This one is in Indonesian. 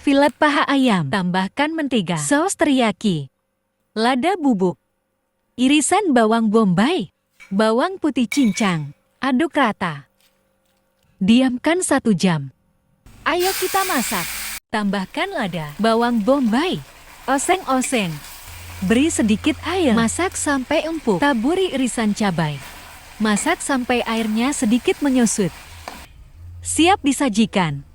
Filet paha ayam, tambahkan mentega, saus teriyaki, lada bubuk, irisan bawang bombay, bawang putih cincang, aduk rata. Diamkan 1 jam. Ayo kita masak. Tambahkan lada, bawang bombay, oseng-oseng. Beri sedikit air, masak sampai empuk. Taburi irisan cabai. Masak sampai airnya sedikit menyusut. Siap disajikan.